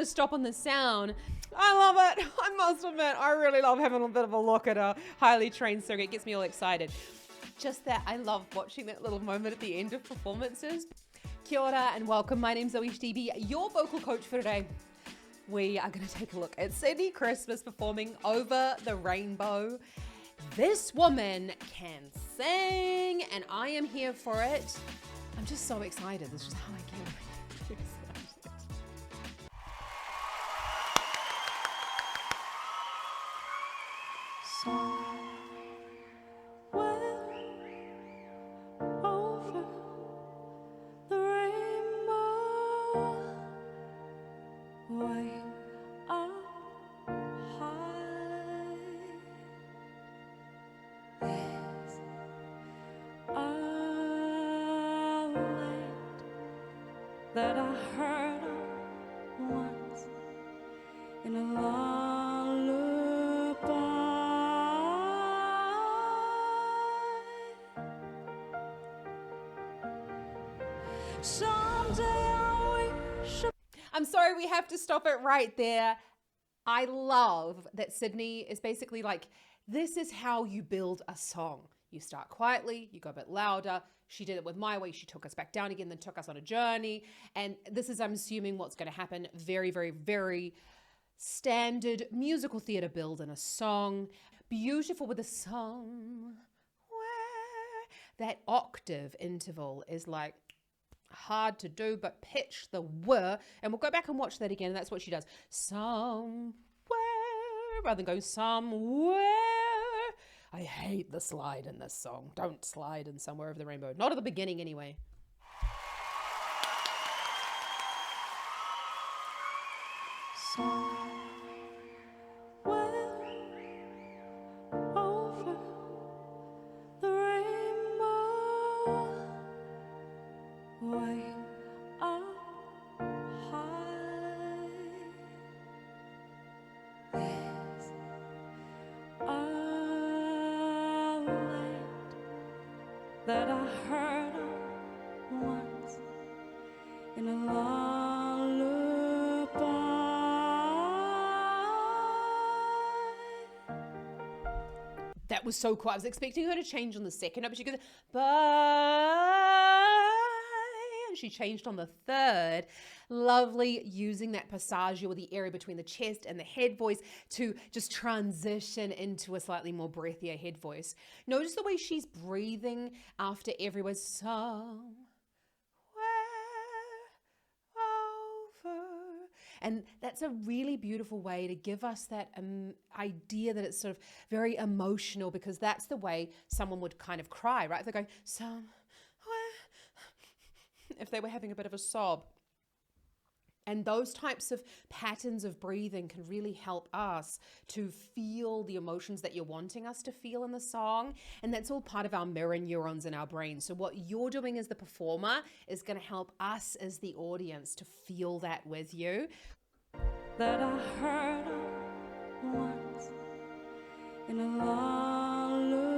to stop on the sound. I love it. I must admit, I really love having a bit of a look at a highly trained singer. It gets me all excited. Just that I love watching that little moment at the end of performances. Kia ora and welcome. My name's ZoeStibi, your vocal coach for today. We are going to take a look at Sydnie Christmas performing Over the Rainbow. This woman can sing and I am here for it. I'm just so excited. This is how I get excited. That I heard of once in a lullaby. Someday I wish. I'm sorry, we have to stop it right there. I love that Sydnie is basically like, this is how you build a song. You start quietly, you go a bit louder. She did it with My Way. She took us back down again, then took us on a journey. And this is, I'm assuming, what's going to happen. Very, very, very standard musical theater build in a song. Beautiful with a song. That octave interval is like hard to do, but pitch the were. And we'll go back and watch that again. And that's what she does. Somewhere, rather than go somewhere. I hate the slide in this song. Don't slide in Somewhere Over the Rainbow. Not at the beginning anyway. Over the rainbow, way up high. There's a land that I heard of once in a lullaby. That was so cool. I was expecting her to change on the second note, but she goes, bye. And she changed on the third. Lovely using that passaggio, or the area between the chest and the head voice, to just transition into a slightly more breathier head voice. Notice the way she's breathing after every word. Somewhere over. And that's a really beautiful way to give us that idea that it's sort of very emotional, because that's the way someone would kind of cry, right? They're going, somewhere, if they were having a bit of a sob. And those types of patterns of breathing can really help us to feel the emotions that you're wanting us to feel in the song. And that's all part of our mirror neurons in our brain. So what you're doing as the performer is going to help us as the audience to feel that with you. That I heard of once in a lullaby.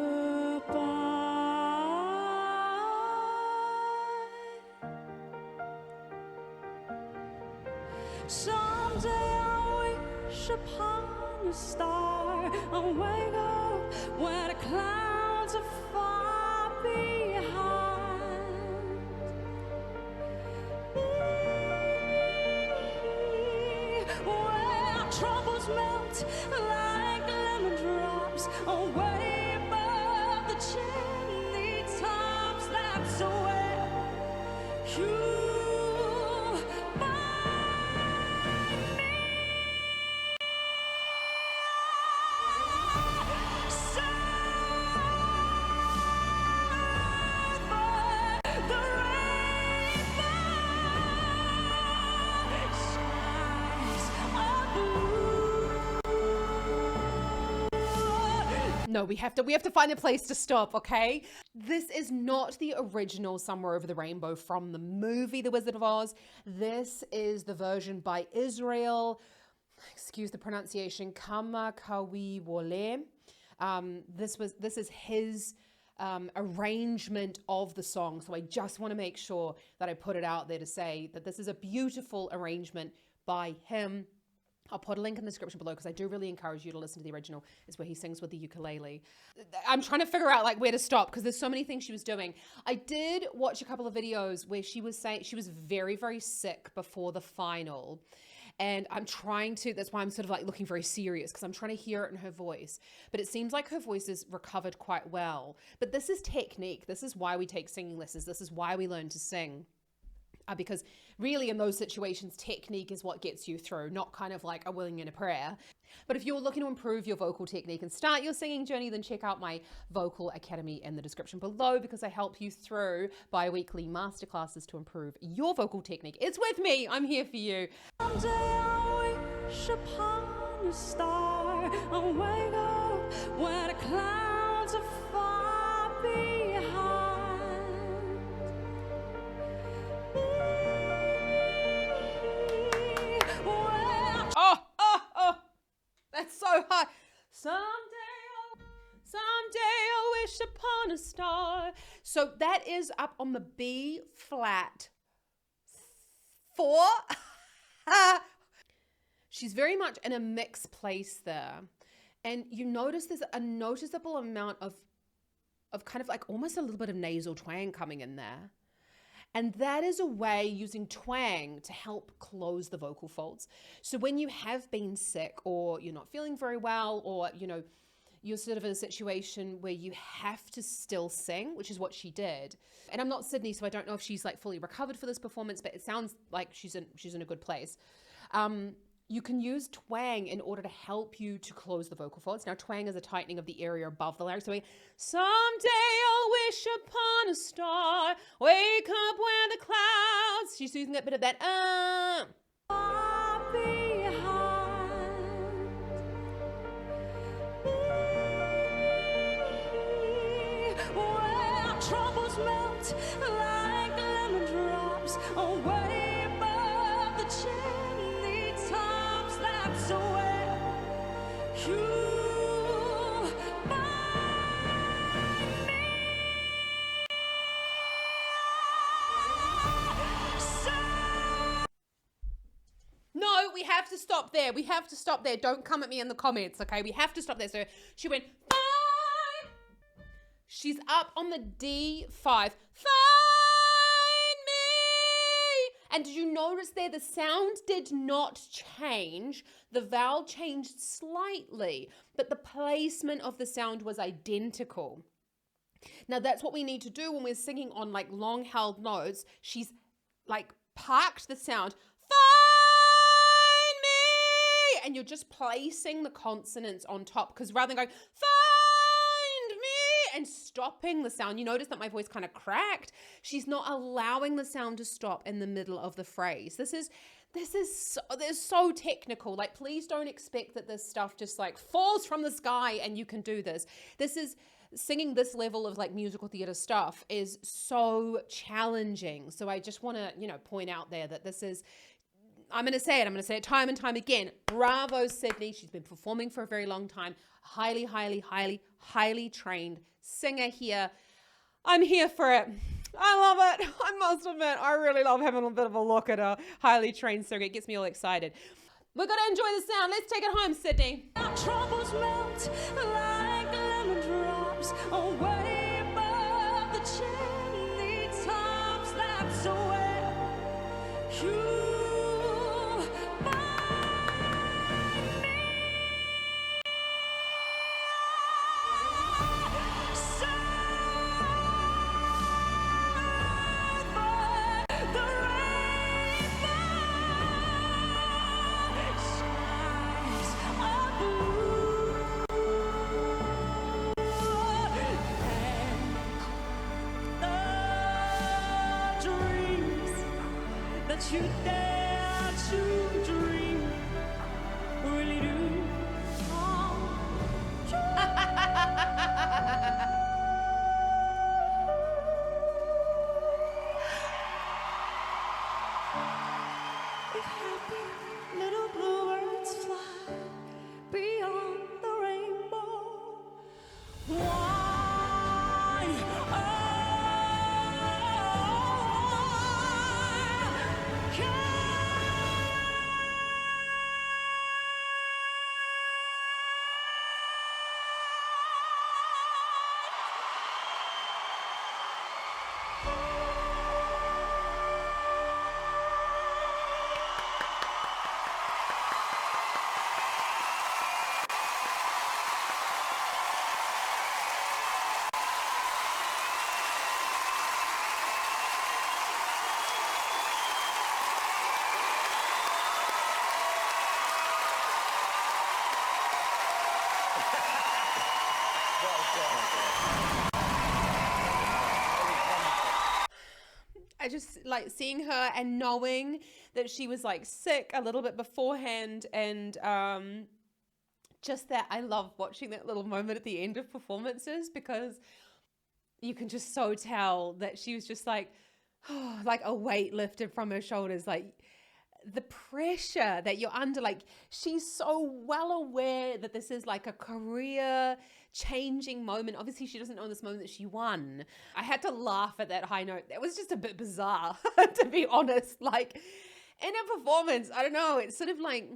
Someday I wish upon a star and wake up where the clouds are far behind. Where troubles melt like lemon drops away above the chimney tops. That's where you'll find me. Somewhere the rainbow skies are blue. No, we have to find a place to stop, okay? This is not the original Somewhere Over the Rainbow from the movie The Wizard of Oz. This is the version by Israel. Excuse the pronunciation. Kamakawiwole. This is his arrangement of the song. So I just want to make sure that I put it out there to say that this is a beautiful arrangement by him. I'll put a link in the description below because I do really encourage you to listen to the original. It's where he sings with the ukulele. I'm trying to figure out like where to stop because there's so many things she was doing. I did watch a couple of videos where she was saying she was very, very sick before the final. And I'm trying to, that's why I'm sort of like looking very serious because I'm trying to hear it in her voice. But it seems like her voice is recovered quite well. But this is technique. This is why we take singing lessons. This is why we learn to sing. Because really in those situations, technique is what gets you through, not kind of like a willing and a prayer. But if you're looking to improve your vocal technique and start your singing journey, then check out my Vocal Academy in the description below because I help you through bi-weekly masterclasses to improve your vocal technique. It's with me. I'm here for you. Someday I wish upon a star and wake up where the clouds are far behind. That's so high. Someday I'll wish upon a star. So that is up on the B flat 4. She's very much in a mixed place there. And you notice there's a noticeable amount of kind of like almost a little bit of nasal twang coming in there. And that is a way using twang to help close the vocal folds. So when you have been sick or you're not feeling very well or, you know, you're sort of in a situation where you have to still sing, which is what she did. And I'm not Sydnie, so I don't know if she's like fully recovered for this performance, but it sounds like she's in a good place. You can use twang in order to help you to close the vocal folds. Now, twang is a tightening of the area above the larynx. So someday I'll wish upon a star, wake up where the clouds. She's using a bit of that. Far behind. Where troubles melt like lemon drops away above the chimney tops. That's where you find me. No, we have to stop there. We have to stop there. Don't come at me in the comments, okay? We have to stop there. So she went 5. She's up on the D5. Find me. And did you notice there the sound did not change? The vowel changed slightly, but the placement of the sound was identical. Now that's what we need to do when we're singing on like long held notes. She's like parked the sound. Find me. And you're just placing the consonants on top because rather than going find me and stopping the sound, you notice that my voice kind of cracked. She's not allowing the sound to stop in the middle of the phrase. This is so technical. Like, please don't expect that this stuff just like falls from the sky and you can do this. This is singing this level of like musical theater stuff is so challenging. So I just want to, you know, point out there that this is, I'm going to say it time and time again. Bravo, Sydnie. She's been performing for a very long time. Highly, highly, highly, highly trained singer here. I'm here for it. I love it. I must admit, I really love having a bit of a look at a highly trained singer. It gets me all excited. We're going to enjoy the sound. Let's take it home, Sydnie. Our troubles melt like lemon drops away above the chimney tops. That's where you you dare to dream really do come true. If happy little bluebirds fly beyond the rainbow, why can I just like seeing her and knowing that she was like sick a little bit beforehand, and just that I love watching that little moment at the end of performances, because you can just so tell that she was just like, oh, like a weight lifted from her shoulders, like the pressure that you're under. Like, she's so well aware that this is like a career changing moment. Obviously she doesn't know in this moment that she won. I had to laugh at that high note. That was just a bit bizarre to be honest. Like, in a performance, I don't know, it's sort of like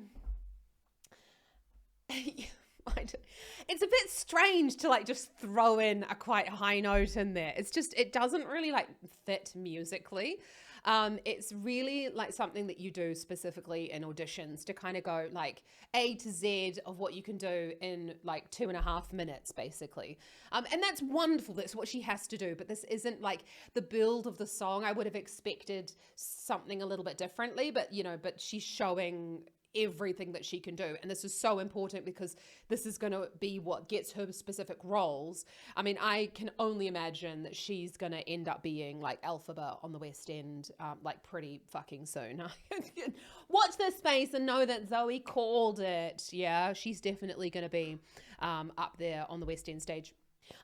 it's a bit strange to like just throw in a quite high note in there. It's just, it doesn't really like fit musically. It's really like something that you do specifically in auditions to kind of go like A to Z of what you can do in like 2.5 minutes basically. And that's wonderful. That's what she has to do. But this isn't like the build of the song. I would have expected something a little bit differently, but you know, but she's showing everything that she can do, and this is so important because this is going to be what gets her specific roles. I mean, I can only imagine that she's going to end up being like Elphaba on the West End, like pretty fucking soon. Watch this space and know that Zoe called it. Yeah, she's definitely going to be up there on the West End stage.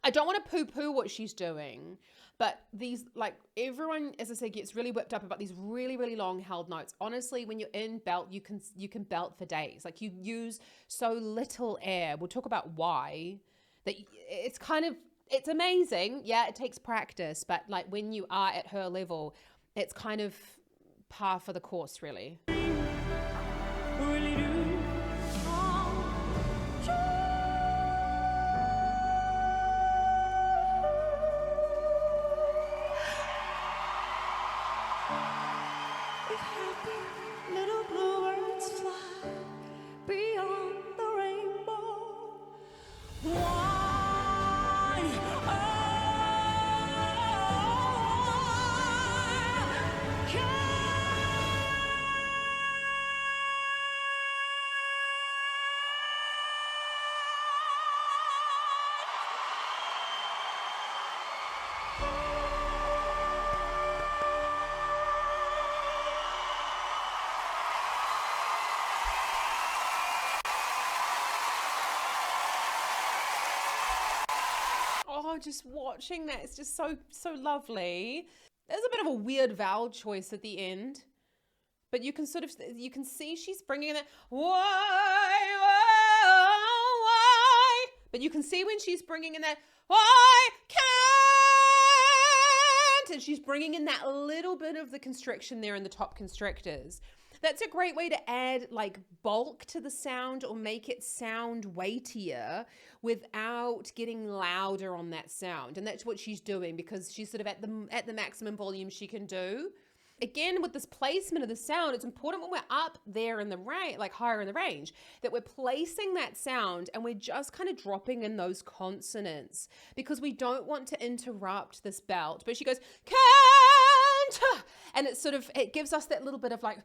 I don't want to poo-poo what she's doing, but these, like, everyone, as I say, gets really whipped up about these really, really long held notes. Honestly, when you're in belt, you can belt for days. Like, you use so little air. We'll talk about why. That it's kind of, it's amazing. Yeah, it takes practice, but like when you are at her level, it's kind of par for the course, really. Really do. Little bluebirds fly beyond the rainbow. Why? Oh, just watching that, it's just so lovely. There's a bit of a weird vowel choice at the end, but you can sort of, you can see she's bringing in that why, but you can see when she's bringing in that I can't, and she's bringing in that little bit of the constriction there in the top constrictors. That's a great way to add like bulk to the sound or make it sound weightier without getting louder on that sound. And that's what she's doing because she's sort of at the maximum volume she can do. Again, with this placement of the sound, it's important when we're up there in the range, like higher in the range, that we're placing that sound and we're just kind of dropping in those consonants because we don't want to interrupt this belt. But she goes, can't, and it's sort of, it gives us that little bit of like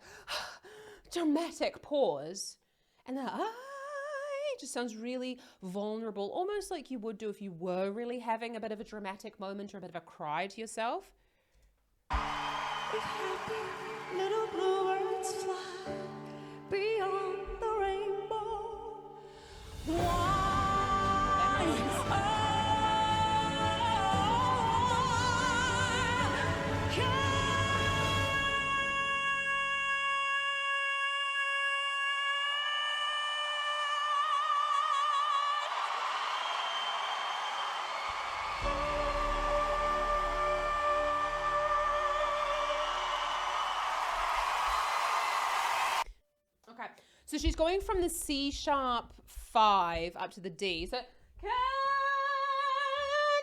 dramatic pause. And then just sounds really vulnerable, almost like you would do if you were really having a bit of a dramatic moment or a bit of a cry to yourself. Little bluebirds fly beyond the rainbow. Why? Okay, so she's going from the C sharp 5 up to the D. So, can't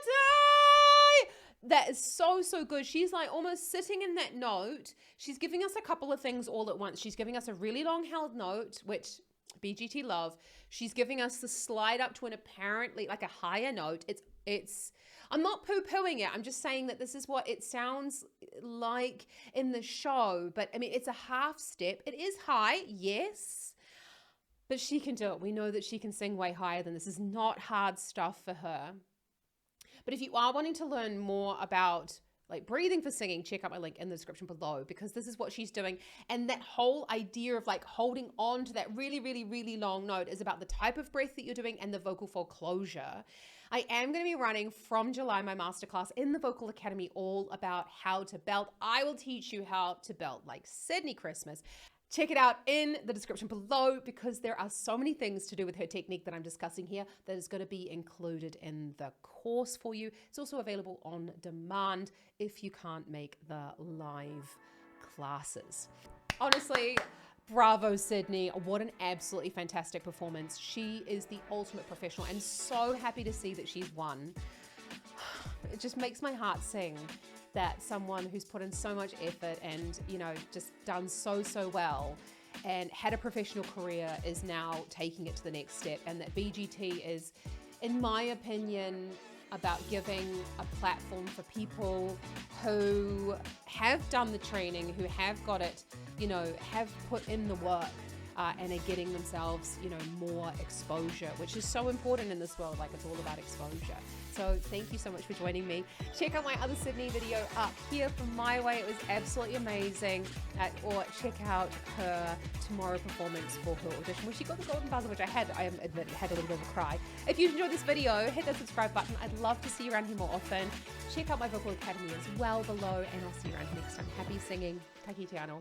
I? That is so good. She's like almost sitting in that note. She's giving us a couple of things all at once. She's giving us a really long held note, which BGT love. She's giving us the slide up to an apparently like a higher note. It's I'm not poo-pooing it. I'm just saying that this is what it sounds like in the show. But I mean, it's a half step. It is high, yes, but she can do it. We know that she can sing way higher than this. This is not hard stuff for her. But if you are wanting to learn more about like breathing for singing, check out my link in the description below, because this is what she's doing. And that whole idea of like holding on to that really, really, really long note is about the type of breath that you're doing and the vocal fold closure. I am going to be running from July my masterclass in the Vocal Academy all about how to belt. I will teach you how to belt like Sydnie Christmas. Check it out in the description below, because there are so many things to do with her technique that I'm discussing here that is going to be included in the course for you. It's also available on demand if you can't make the live classes. Honestly, bravo, Sydnie. What an absolutely fantastic performance. She is the ultimate professional, and so happy to see that she's won. It just makes my heart sing that someone who's put in so much effort and, you know, just done so well and had a professional career is now taking it to the next step. And that BGT is, in my opinion, about giving a platform for people who have done the training, who have got it, you know, have put in the work, and are getting themselves, you know, more exposure, which is so important in this world. Like, it's all about exposure. So thank you so much for joining me. Check out my other Sydnie video up here from My Way. It was absolutely amazing. Or check out her tomorrow performance for her audition, where she got the golden buzzer, which I admit had a little bit of a cry. If you enjoyed this video, hit that subscribe button. I'd love to see you around here more often. Check out my Vocal Academy as well below, and I'll see you around here next time. Happy singing. Taki te ano.